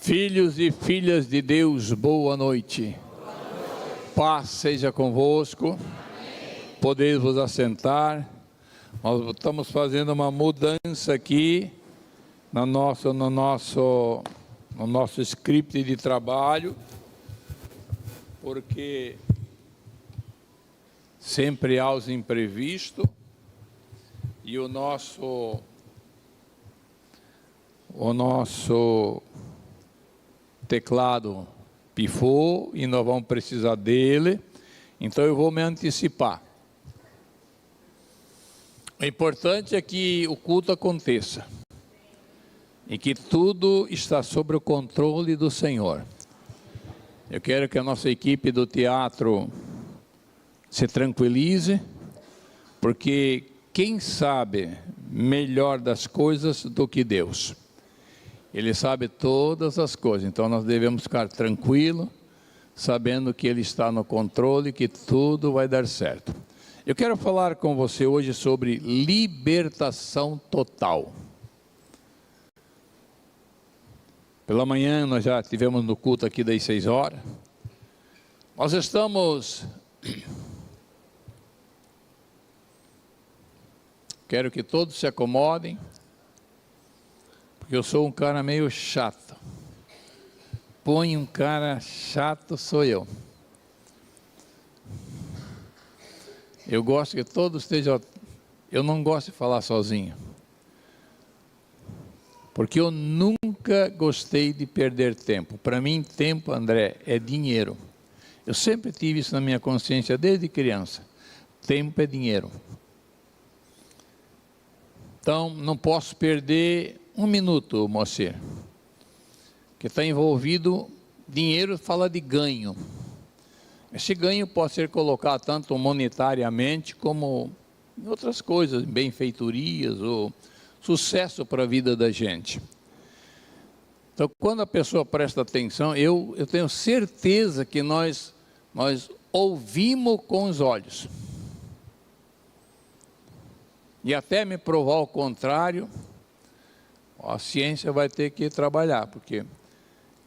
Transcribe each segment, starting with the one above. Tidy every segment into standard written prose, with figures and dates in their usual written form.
Filhos e filhas de Deus, boa noite. Paz seja convosco. Podeis vos assentar. Nós estamos fazendo uma mudança aqui no nosso script de trabalho, porque sempre há os imprevistos e o nosso teclado pifou e nós vamos precisar dele, então eu vou me antecipar. O importante é que o culto aconteça e que tudo está sob o controle do Senhor. Eu quero que a nossa equipe do teatro se tranquilize, porque quem sabe melhor das coisas do que Deus? Ele sabe todas as coisas, então nós devemos ficar tranquilos, sabendo que Ele está no controle e que tudo vai dar certo. Eu quero falar com você hoje sobre libertação total. Pela manhã nós já tivemos no culto aqui das 6 horas. Nós estamos... Quero que todos se acomodem, porque eu sou um cara meio chato. Põe um cara chato, sou eu. Eu gosto que todos estejam... Eu não gosto de falar sozinho. Porque eu nunca gostei de perder tempo. Para mim, tempo, André, é dinheiro. Eu sempre tive isso na minha consciência desde criança. Tempo é dinheiro. Então, não posso perder um minuto, Moacir. Que está envolvido, dinheiro fala de ganho. Esse ganho pode ser colocado tanto monetariamente como em outras coisas, benfeitorias ou sucesso para a vida da gente. Então, quando a pessoa presta atenção, eu tenho certeza que nós ouvimos com os olhos. E até me provar o contrário, a ciência vai ter que trabalhar, porque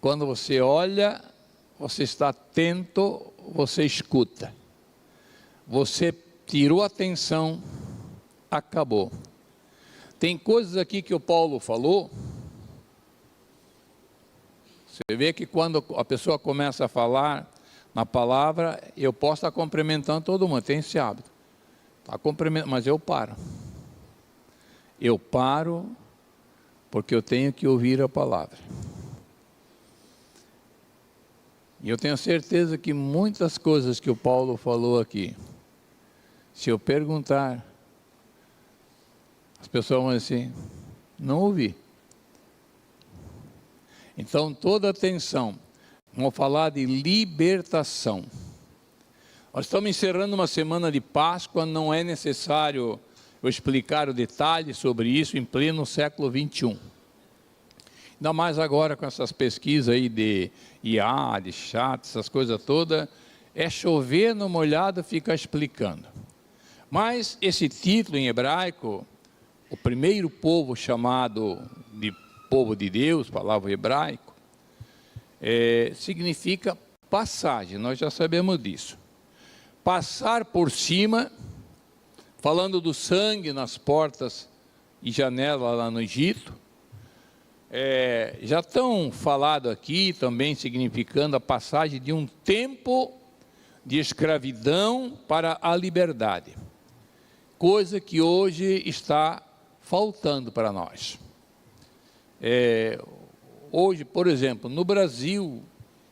quando você olha, você está atento, você escuta. Você tirou a atenção, acabou. Tem coisas aqui que o Paulo falou. Você vê que quando a pessoa começa a falar na palavra, eu posso estar cumprimentando todo mundo, tem esse hábito. Tá cumprimentando, mas eu paro. Eu paro porque eu tenho que ouvir a palavra. E eu tenho certeza que muitas coisas que o Paulo falou aqui, se eu perguntar, as pessoas vão dizer assim, não ouvi. Então, toda atenção, vamos falar de libertação. Nós estamos encerrando uma semana de Páscoa, não é necessário eu explicar o detalhe sobre isso em pleno século 21. Ainda mais agora com essas pesquisas aí de IA, de chat, essas coisas todas, é chover no molhado ficar explicando. Mas esse título em hebraico, o primeiro povo chamado de povo de Deus, palavra hebraico, significa passagem, nós já sabemos disso. Passar por cima, falando do sangue nas portas e janelas lá no Egito, já estão falado aqui também significando a passagem de um tempo de escravidão para a liberdade, coisa que hoje está faltando para nós. Hoje, por exemplo, no Brasil,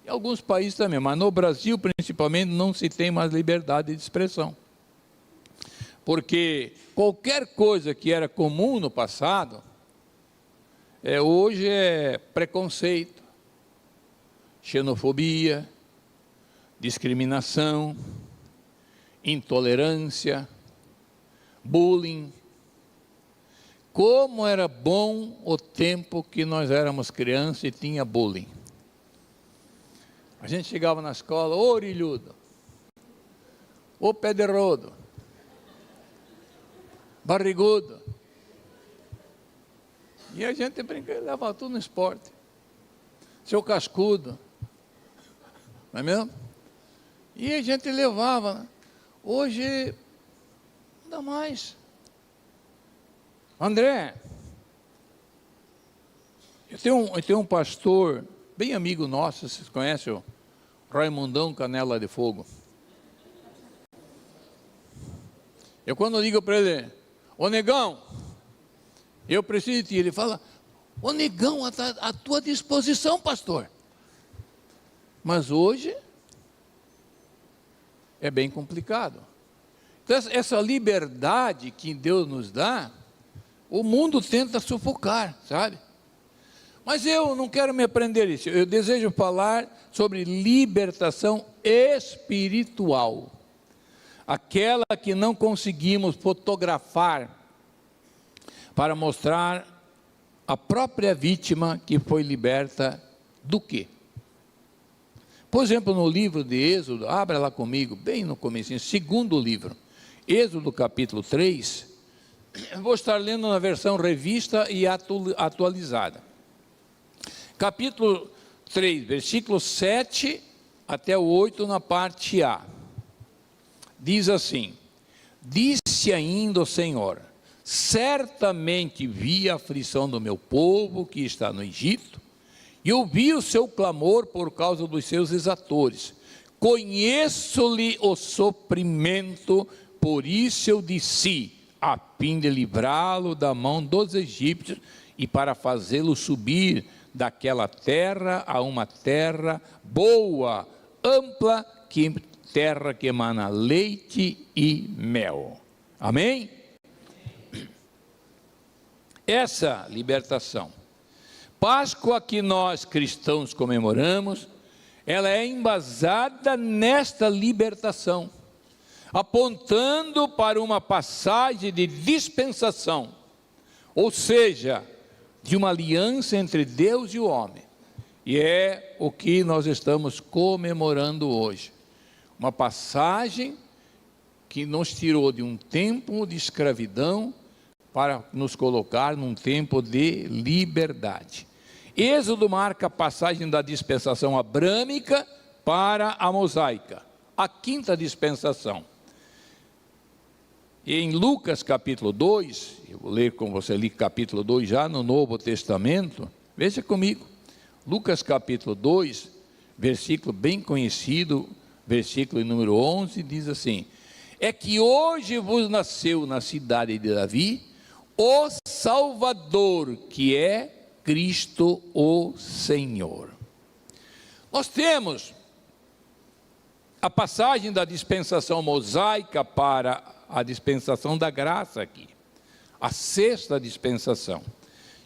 em alguns países também, mas no Brasil principalmente não se tem mais liberdade de expressão. Porque qualquer coisa que era comum no passado, hoje é preconceito, xenofobia, discriminação, intolerância, bullying. Como era bom o tempo que nós éramos crianças e tinha bullying. A gente chegava na escola, ô orelhudo, ô pé de rodo, barrigudo. E a gente brinca, leva tudo no esporte. seu cascudo, não é mesmo? E a gente levava, né? Hoje, não dá mais. André, eu tenho um pastor, bem amigo nosso, vocês conhecem o Raimundão Canela de Fogo. Eu quando ligo para ele, ô negão, eu preciso de ti, ele fala, ô negão, à tua disposição, pastor. Mas hoje é bem complicado. Então, essa liberdade que Deus nos dá, o mundo tenta sufocar, sabe? Mas eu não quero me aprender isso. Eu desejo falar sobre libertação espiritual. Aquela que não conseguimos fotografar para mostrar a própria vítima que foi liberta do quê? Por exemplo, no livro de Êxodo, abra lá comigo, bem no começo, segundo livro, Êxodo capítulo 3, eu vou estar lendo na versão revista e atualizada. Capítulo 3, versículo 7 até o 8, na parte A. Diz assim, disse ainda o Senhor, certamente vi a aflição do meu povo que está no Egito, e ouvi o seu clamor por causa dos seus exatores. Conheço-lhe o sofrimento, por isso eu disse, a fim de livrá-lo da mão dos egípcios e para fazê-lo subir daquela terra a uma terra boa, ampla, terra que emana leite e mel. Amém? Essa libertação, Páscoa que nós cristãos comemoramos, ela é embasada nesta libertação, apontando para uma passagem de dispensação, ou seja, de uma aliança entre Deus e o homem, e é o que nós estamos comemorando hoje, uma passagem que nos tirou de um tempo de escravidão, para nos colocar num tempo de liberdade. Êxodo marca a passagem da dispensação abrâmica para a mosaica, a quinta dispensação. E em Lucas capítulo 2, eu vou ler com você ali capítulo 2 já no Novo Testamento, veja comigo, Lucas capítulo 2, versículo bem conhecido, versículo número 11, diz assim, é que hoje vos nasceu na cidade de Davi, o Salvador, que é Cristo o Senhor. Nós temos a passagem da dispensação mosaica para a dispensação da graça aqui, a sexta dispensação.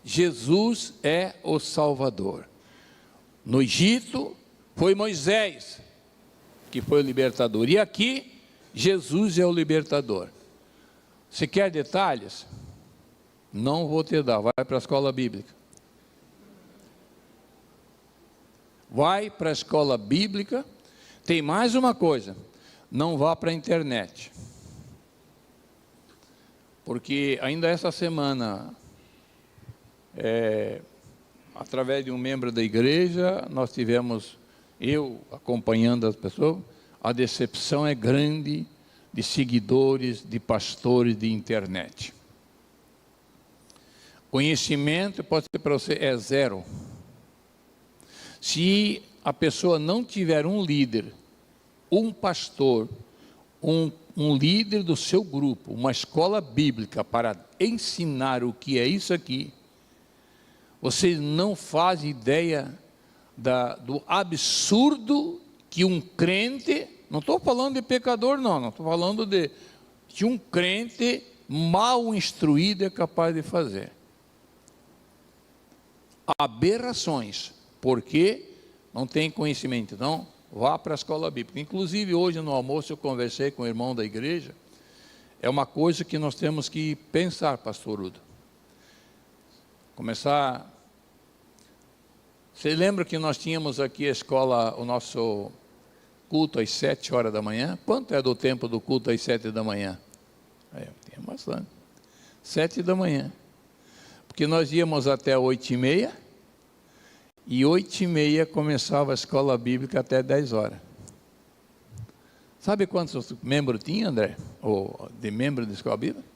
Jesus é o Salvador. No Egito foi Moisés que foi o libertador, e aqui Jesus é o libertador. Você quer detalhes? Não vou te dar, vai para a escola bíblica. Vai para a escola bíblica. Tem mais uma coisa, não vá para a internet. Porque ainda essa semana, através de um membro da igreja, nós tivemos, eu acompanhando as pessoas, a decepção é grande de seguidores, de pastores de internet. Conhecimento, pode ser para você, é zero. Se a pessoa não tiver um líder, um pastor, um líder do seu grupo, uma escola bíblica para ensinar o que é isso aqui, vocês não fazem ideia do absurdo que um crente, não estou falando de pecador não estou falando de um crente mal instruído é capaz de fazer. Aberrações, porque não tem conhecimento. Então, vá para a escola bíblica. Inclusive, hoje no almoço eu conversei com o irmão da igreja, é uma coisa que nós temos que pensar, pastor Udo. Começar... Você lembra que nós tínhamos aqui a escola, o nosso culto às 7 horas da manhã? Quanto é do tempo do culto às 7 da manhã? Tem bastante. 7 da manhã. Porque nós íamos até 8h30, e 8h30 começava a escola bíblica até 10 horas. Sabe quantos membros tinha, André? Ou de membros da escola bíblica?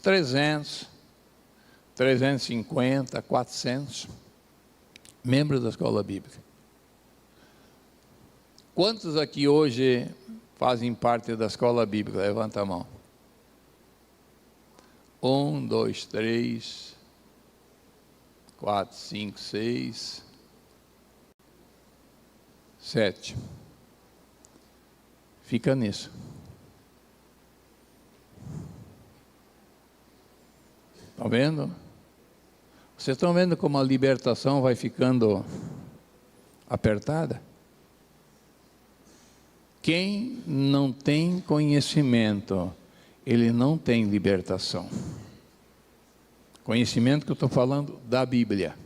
300, 350, 400 membros da escola bíblica. Quantos aqui hoje fazem parte da escola bíblica? Levanta a mão. 1, 2, 3, 4, 5, 6, 7. Fica nisso. Estão vendo? Vocês estão vendo como a libertação vai ficando apertada? Quem não tem conhecimento, ele não tem libertação. Conhecimento que eu estou falando da Bíblia.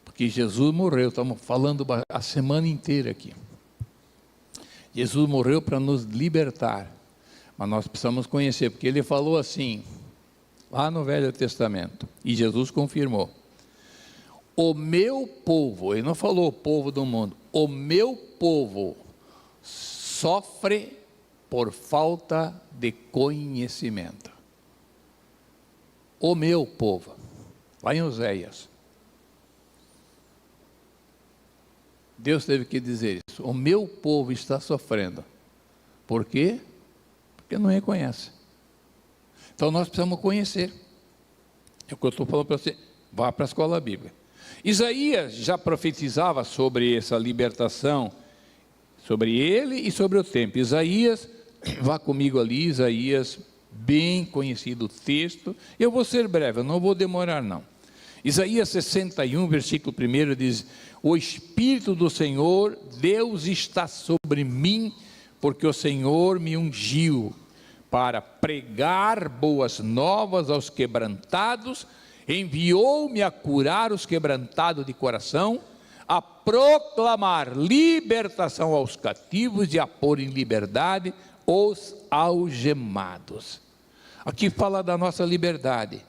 Porque Jesus morreu, estamos falando a semana inteira aqui. Jesus morreu para nos libertar, mas nós precisamos conhecer, porque ele falou assim, lá no Velho Testamento, e Jesus confirmou: o meu povo, ele não falou o povo do mundo, o meu povo sofre por falta de conhecimento. O meu povo, lá em Oséias, Deus teve que dizer isso, o meu povo está sofrendo. Por quê? Porque não reconhece. Então nós precisamos conhecer. É o que eu estou falando para você, vá para a escola bíblica. Isaías já profetizava sobre essa libertação, sobre ele e sobre o tempo. Isaías, vá comigo ali, Isaías, bem conhecido o texto. Eu vou ser breve, eu não vou demorar não. Isaías 61, versículo 1 diz: o Espírito do Senhor, Deus está sobre mim, porque o Senhor me ungiu para pregar boas novas aos quebrantados, enviou-me a curar os quebrantados de coração, a proclamar libertação aos cativos e a pôr em liberdade os algemados. Aqui fala da nossa liberdade,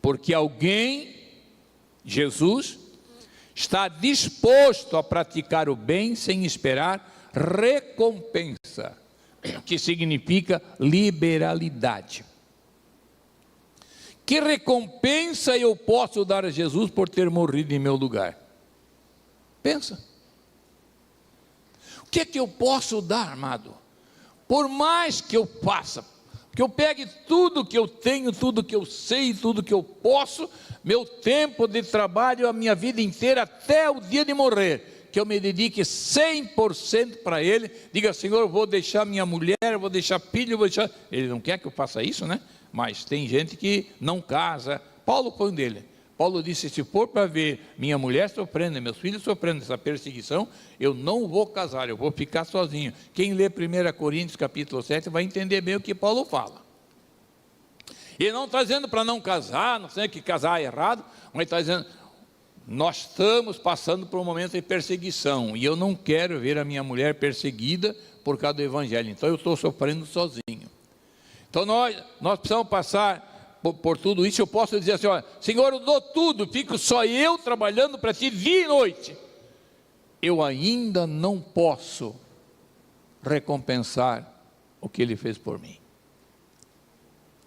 porque alguém, Jesus, está disposto a praticar o bem sem esperar recompensa, que significa liberalidade. Que recompensa eu posso dar a Jesus por ter morrido em meu lugar? Pensa. O que é que eu posso dar, amado? Por mais que eu faça, que eu pegue tudo que eu tenho, tudo que eu sei, tudo que eu posso, meu tempo de trabalho, a minha vida inteira, até o dia de morrer, que eu me dedique 100% para Ele, diga: Senhor, vou deixar minha mulher, vou deixar filho, vou deixar... Ele não quer que eu faça isso, né? Mas tem gente que não casa. Paulo foi um dele. Paulo disse: se for para ver minha mulher sofrendo, meus filhos sofrendo essa perseguição, eu não vou casar, eu vou ficar sozinho. Quem lê 1 Coríntios capítulo 7 vai entender bem o que Paulo fala. Ele não está dizendo para não casar, não sei que casar é errado, mas está dizendo: nós estamos passando por um momento de perseguição, e eu não quero ver a minha mulher perseguida por causa do Evangelho, então eu estou sofrendo sozinho. Então nós precisamos passar por tudo isso. Eu posso dizer assim: olha, Senhor, eu dou tudo, fico só eu trabalhando para Ti dia e noite. Eu ainda não posso recompensar o que Ele fez por mim.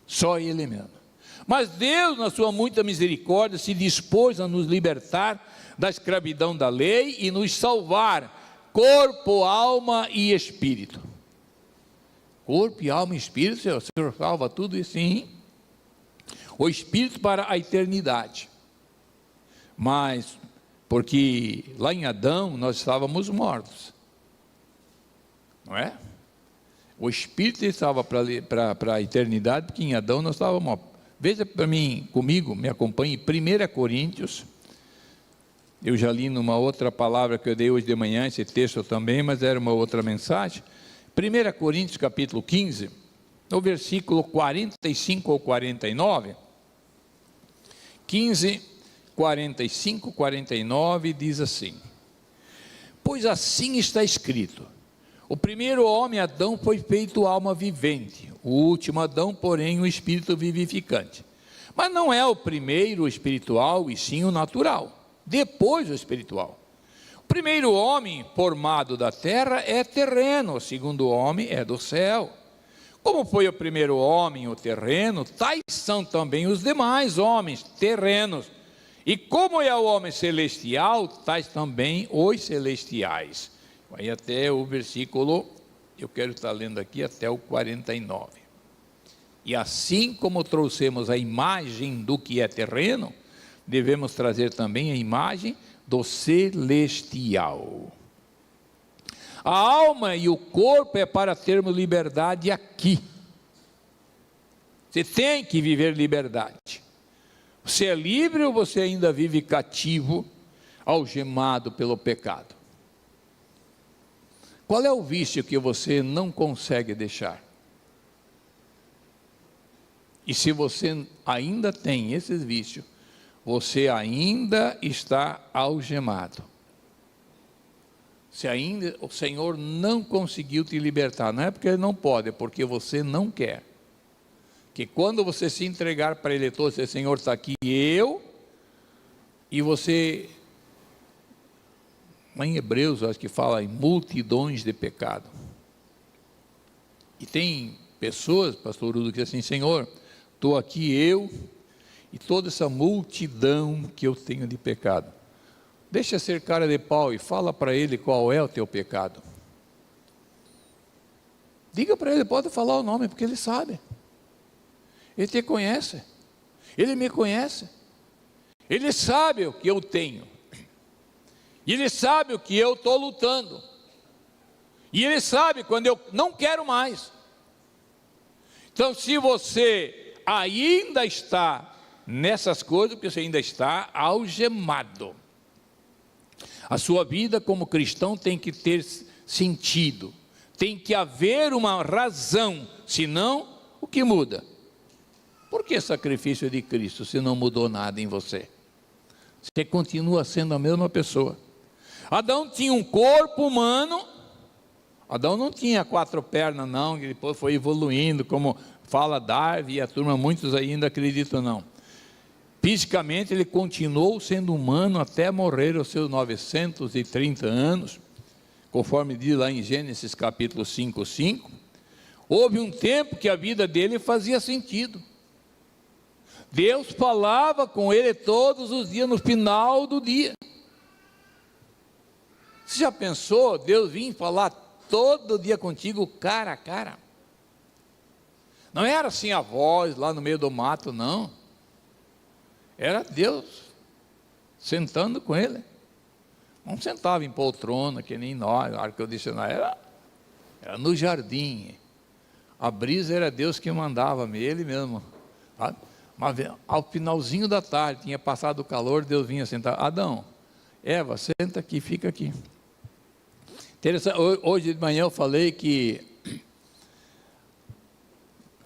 Só Ele mesmo. Mas Deus, na sua muita misericórdia, se dispôs a nos libertar da escravidão da lei e nos salvar, corpo, alma e espírito. Corpo e alma e espírito, o Senhor salva tudo isso, sim. O espírito para a eternidade. Mas, porque lá em Adão nós estávamos mortos, não é? O espírito estava para a eternidade, porque em Adão nós estávamos mortos. Veja para mim, comigo, me acompanhe, 1 Coríntios, eu já li numa outra palavra que eu dei hoje de manhã, esse texto também, mas era uma outra mensagem. 1 Coríntios capítulo 15, no versículo 45 ou 49, 15, 45, 49, diz assim: pois assim está escrito, o primeiro homem, Adão, foi feito alma vivente, o último Adão, porém, o espírito vivificante. Mas não é o primeiro o espiritual, e sim o natural. depois o espiritual. O primeiro homem formado da terra é terreno, o segundo homem é do céu. Como foi o primeiro homem, o terreno, tais são também os demais homens, terrenos. E como é o homem celestial, tais também os celestiais. Vai até o versículo, eu quero estar lendo aqui até o 49. E assim como trouxemos a imagem do que é terreno, devemos trazer também a imagem do celestial. A alma e o corpo é para termos liberdade aqui. Você tem que viver liberdade. Você é livre ou você ainda vive cativo, algemado pelo pecado? Qual é o vício que você não consegue deixar? E se você ainda tem esses vícios, você ainda está algemado. Se ainda o Senhor não conseguiu te libertar, não é porque Ele não pode, é porque você não quer. Que quando você se entregar para Ele todo, dizer, Senhor, está aqui eu, e você, em Hebreus, acho que fala em multidões de pecado. E tem pessoas, pastor Udo, que dizem assim, Senhor, estou aqui eu, e toda essa multidão que eu tenho de pecado. Deixa ser cara de pau e fala para ele qual é o teu pecado. Diga para ele, pode falar o nome, porque ele sabe. Ele te conhece. Ele me conhece. Ele sabe o que eu tenho. E ele sabe o que eu estou lutando. E ele sabe quando eu não quero mais. Então, se você ainda está nessas coisas, porque você ainda está algemado. A sua vida como cristão tem que ter sentido, tem que haver uma razão, senão o que muda? Por que sacrifício de Cristo se não mudou nada em você? Você continua sendo a mesma pessoa. Adão tinha um corpo humano, Adão não tinha 4 pernas não, que depois foi evoluindo, como fala Darwin e a turma, muitos ainda acreditam não. Fisicamente ele continuou sendo humano até morrer aos seus 930 anos, conforme diz lá em Gênesis capítulo 5:5. Houve um tempo que a vida dele fazia sentido. Deus falava com ele todos os dias, no final do dia. Você já pensou, Deus vir falar todo dia contigo, cara a cara? Não era assim a voz lá no meio do mato, não. Era Deus sentando com ele. Não sentava em poltrona, que nem nós, ar-condicionado, era no jardim. A brisa era Deus que mandava, ele mesmo. Mas ao finalzinho da tarde, tinha passado o calor, Deus vinha sentar. Adão, Eva, senta aqui, fica aqui. Interessante, hoje de manhã eu falei que,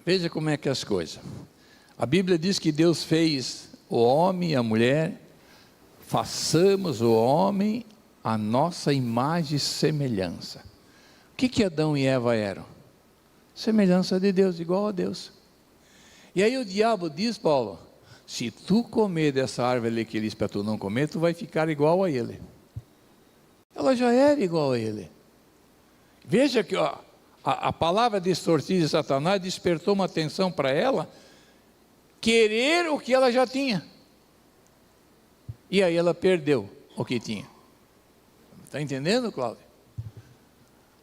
veja como é que é as coisas. A Bíblia diz que Deus fez o homem e a mulher, façamos o homem a nossa imagem e semelhança. O que Adão e Eva eram? Semelhança de Deus, igual a Deus. E aí o diabo diz, Paulo, se tu comer dessa árvore que ele diz para tu não comer, tu vai ficar igual a ele. Ela já era igual a ele. Veja que a palavra distorcida de Satanás despertou uma atenção para ela, querer o que ela já tinha. E aí ela perdeu o que tinha. Está entendendo, Cláudio?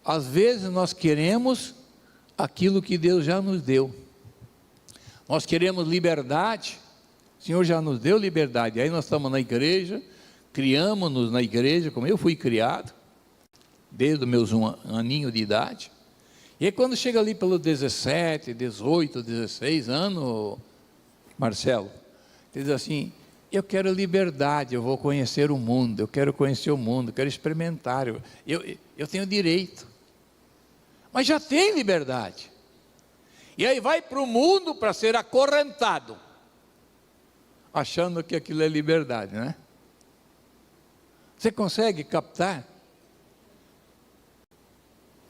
Às vezes nós queremos aquilo que Deus já nos deu. Nós queremos liberdade. O Senhor já nos deu liberdade. Aí nós estamos na igreja, criamos-nos na igreja, como eu fui criado, desde os meus 1 aninho de idade. E aí quando chega ali pelos 17, 18, 16 anos, Marcelo, ele diz assim, eu quero liberdade, eu vou conhecer o mundo, eu quero conhecer o mundo, eu quero experimentar, eu tenho direito, mas já tem liberdade, e aí vai para o mundo para ser acorrentado, achando que aquilo é liberdade, né? Você consegue captar?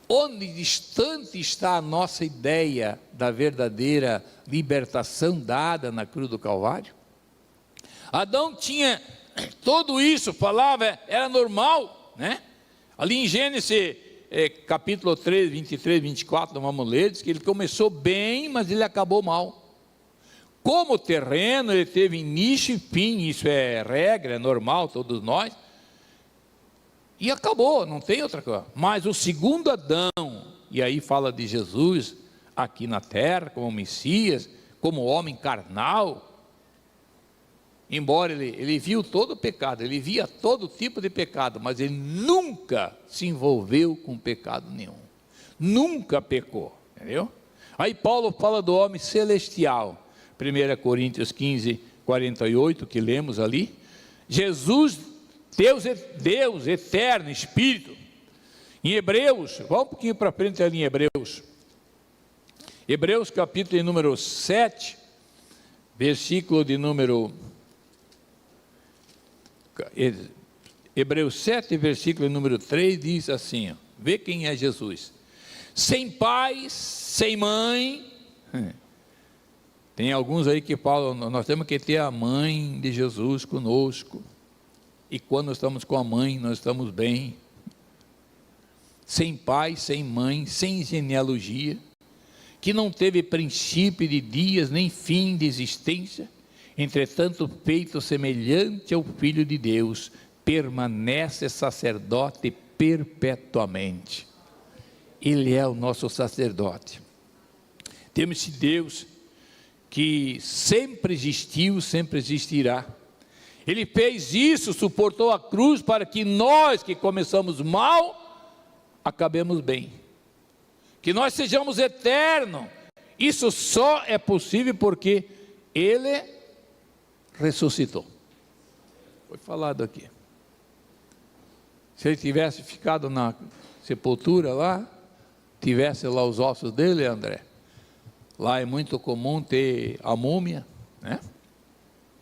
Onde distante está a nossa ideia da verdadeira libertação dada na cruz do Calvário? Adão tinha Tudo isso falava, era normal, né? Ali em Gênesis capítulo 3, 23, 24, não vamos ler, diz que ele começou bem, mas ele acabou mal. Como terreno, ele teve início e fim, isso é regra, é normal, todos nós. E acabou, não tem outra coisa. Mas o segundo Adão, e aí fala de Jesus aqui na terra, como Messias, como homem carnal. Embora ele viu todo o pecado, ele via todo tipo de pecado, mas ele nunca se envolveu com pecado nenhum. Nunca pecou, entendeu? Aí Paulo fala do homem celestial. 1 Coríntios 15, 48, que lemos ali. Jesus, Deus eterno, Espírito. Em Hebreus, vamos um pouquinho para frente ali em Hebreus. Hebreus capítulo de número 7, versículo de número... Hebreus 7, versículo número 3, diz assim, ó, vê quem é Jesus. Sem pai, sem mãe... Tem alguns aí que falam, nós temos que ter a mãe de Jesus conosco, e quando nós estamos com a mãe, nós estamos bem. Sem pai, sem mãe, sem genealogia, que não teve princípio de dias, nem fim de existência, entretanto feito semelhante ao Filho de Deus, permanece sacerdote perpetuamente. Ele é o nosso sacerdote. Temos esse Deus que sempre existiu, sempre existirá. Ele fez isso, suportou a cruz para que nós que começamos mal, acabemos bem. Que nós sejamos eternos. Isso só é possível porque Ele ressuscitou. Foi falado aqui. Se Ele tivesse ficado na sepultura lá, tivesse lá os ossos dele, André, lá é muito comum ter a múmia, né?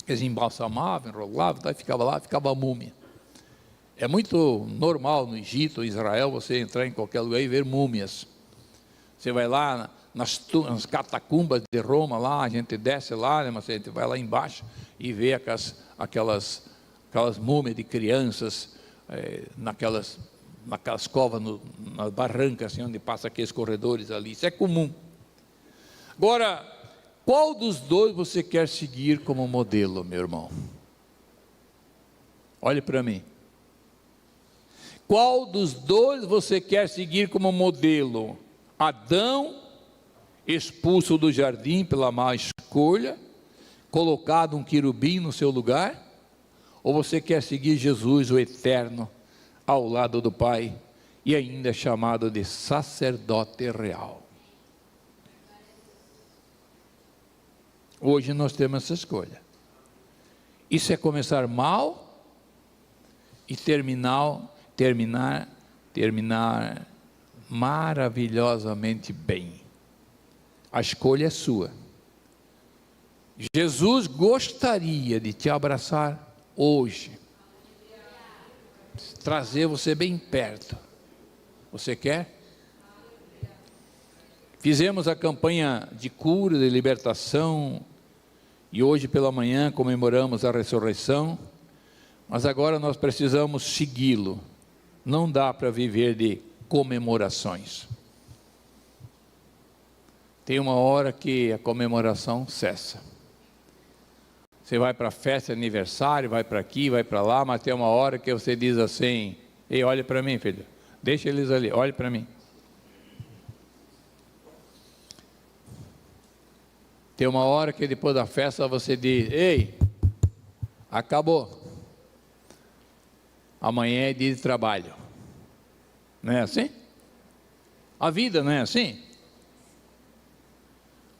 Eles embalsamavam, enrolavam, daí ficava lá, ficava a múmia. É muito normal no Egito, em Israel, você entrar em qualquer lugar e ver múmias. Você vai lá nas catacumbas de Roma, lá, a gente desce lá, né, mas a gente vai lá embaixo e vê aquelas múmias de crianças, naquelas covas, nas barrancas, assim, onde passa aqueles corredores ali. Isso é comum. Agora, qual dos dois você quer seguir como modelo, meu irmão? Olhe para mim. Qual dos dois você quer seguir como modelo? Adão, expulso do jardim pela má escolha, colocado um querubim no seu lugar? Ou você quer seguir Jesus, o eterno, ao lado do Pai, e ainda é chamado de sacerdote real? Hoje nós temos essa escolha. Isso é começar mal e terminar maravilhosamente bem. A escolha é sua. Jesus gostaria de te abraçar hoje, trazer você bem perto. Você quer? Fizemos a campanha de cura, de libertação, e hoje pela manhã comemoramos a ressurreição, mas agora nós precisamos segui-lo. Não dá para viver de comemorações. Tem uma hora que a comemoração cessa. Você vai para a festa de aniversário, vai para aqui, vai para lá, mas tem uma hora que você diz assim: ei, olha para mim, filho, deixa eles ali, olhe para mim. Tem uma hora que depois da festa você diz: ei, acabou, amanhã é dia de trabalho. Não é assim? A vida não é assim?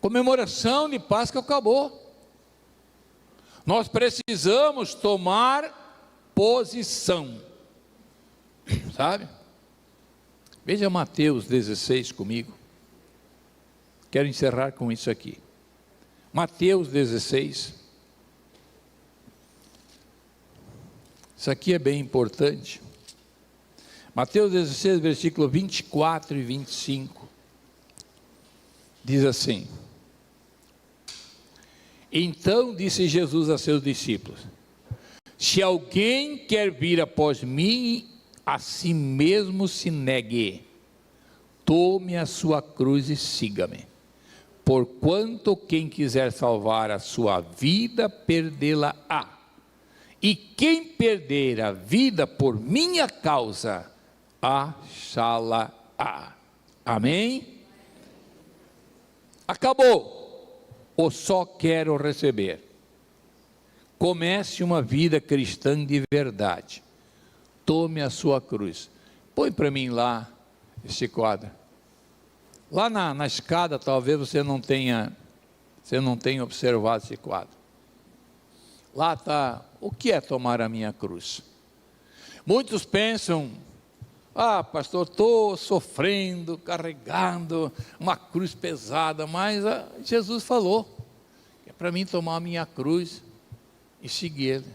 Comemoração de Páscoa acabou. Nós precisamos tomar posição, sabe? Veja Mateus 16 comigo. Quero encerrar com isso aqui. Mateus 16. Isso aqui é bem importante. Mateus 16, versículo 24 e 25. Diz assim: então disse Jesus a seus discípulos: Se alguém quer vir após mim, a si mesmo se negue, tome a sua cruz e siga-me. Porquanto quem quiser salvar a sua vida, perdê-la-á. E quem perder a vida por minha causa, achá-la-á. Amém? Acabou. Ou só quero receber. Comece uma vida cristã de verdade. Tome a sua cruz. Põe para mim lá esse quadro. Lá na escada, talvez você não tenha observado esse quadro. Lá está, o que é tomar a minha cruz? Muitos pensam, pastor, estou sofrendo, carregando uma cruz pesada, mas Jesus falou, é para mim tomar a minha cruz e seguir Ele.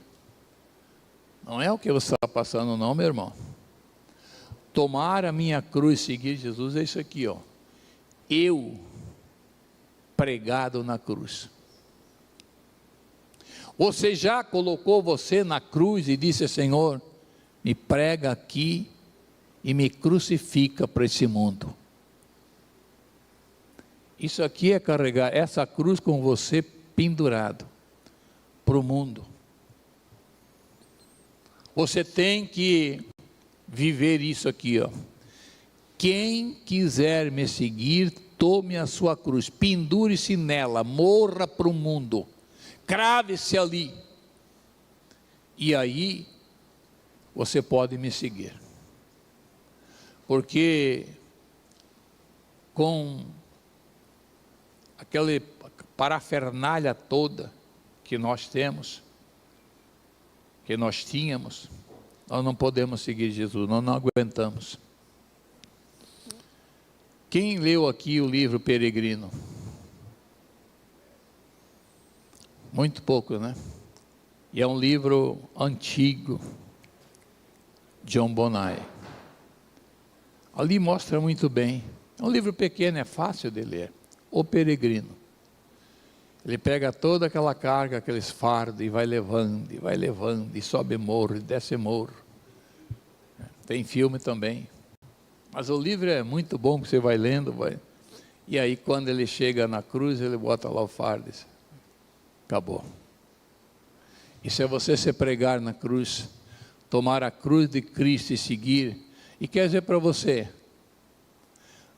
Não é o que você está passando não, meu irmão. Tomar a minha cruz e seguir Jesus é isso aqui, eu pregado na cruz. Você já colocou você na cruz e disse, Senhor, me prega aqui e me crucifica para esse mundo. Isso aqui é carregar essa cruz com você pendurado para o mundo. Você tem que viver isso aqui, Quem quiser me seguir, tome a sua cruz, pendure-se nela, morra para o mundo, crave-se ali, e aí você pode me seguir, porque com aquela parafernália toda que nós temos, que nós tínhamos, nós não podemos seguir Jesus, nós não aguentamos. Quem leu aqui o livro Peregrino? Muito pouco, né? E é um livro antigo, John Bonai. Ali mostra muito bem. É um livro pequeno, é fácil de ler. O Peregrino. Ele pega toda aquela carga, aqueles fardos, e vai levando, e sobe morro, e desce morro. Tem filme também. Mas o livro é muito bom, que você vai lendo, e aí quando ele chega na cruz, ele bota lá o fardo, e diz, acabou. Isso é você se pregar na cruz, tomar a cruz de Cristo e seguir, e quer dizer para você,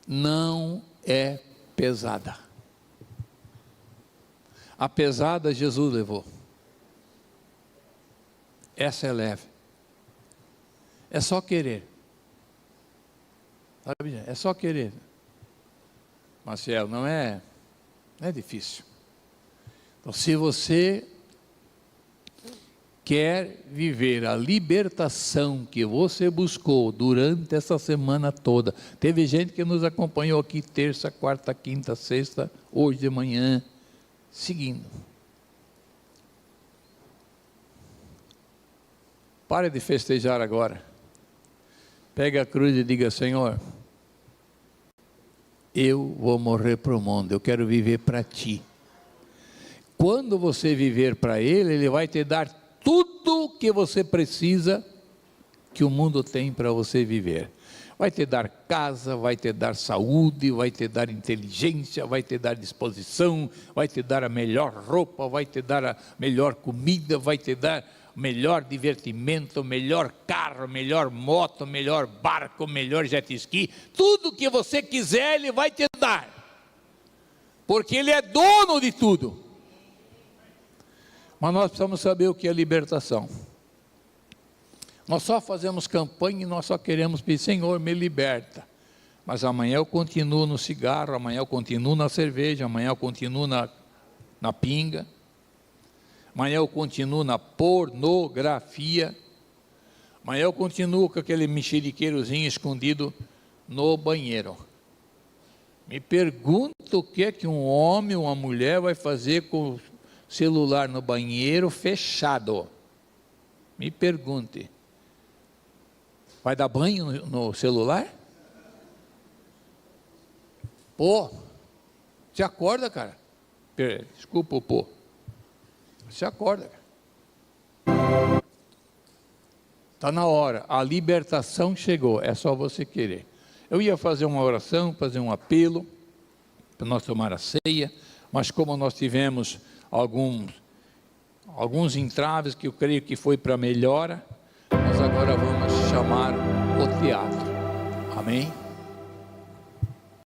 não é pesada. A pesada Jesus levou, essa é leve, é só querer. Sabe? É só querer. Marcelo, não é difícil. Então, se você quer viver a libertação que você buscou durante essa semana toda, teve gente que nos acompanhou aqui terça, quarta, quinta, sexta, hoje de manhã, seguindo. Pare de festejar agora. Pegue a cruz e diga, Senhor, eu vou morrer para o mundo, eu quero viver para Ti. Quando você viver para Ele, Ele vai te dar tudo o que você precisa, que o mundo tem para você viver. Vai te dar casa, vai te dar saúde, vai te dar inteligência, vai te dar disposição, vai te dar a melhor roupa, vai te dar a melhor comida, vai te dar melhor divertimento, melhor carro, melhor moto, melhor barco, melhor jet ski, tudo que você quiser Ele vai te dar, porque Ele é dono de tudo. Mas nós precisamos saber o que é libertação. Nós só fazemos campanha e nós só queremos pedir, Senhor, me liberta, mas amanhã eu continuo no cigarro, amanhã eu continuo na cerveja, amanhã eu continuo na pinga, amanhã eu continuo na pornografia, amanhã eu continuo com aquele mexeriqueirozinho escondido no banheiro. Me pergunto o que é que um homem ou uma mulher vai fazer com o celular no banheiro fechado. Me pergunte. Vai dar banho no celular? Pô, você acorda, cara? Desculpa o pô. Você acorda, cara. Está na hora, a libertação chegou, é só você querer. Eu ia fazer uma oração, fazer um apelo para nós tomar a ceia, mas como nós tivemos alguns entraves que eu creio que foi para melhora, nós agora vamos chamar o teatro. Amém?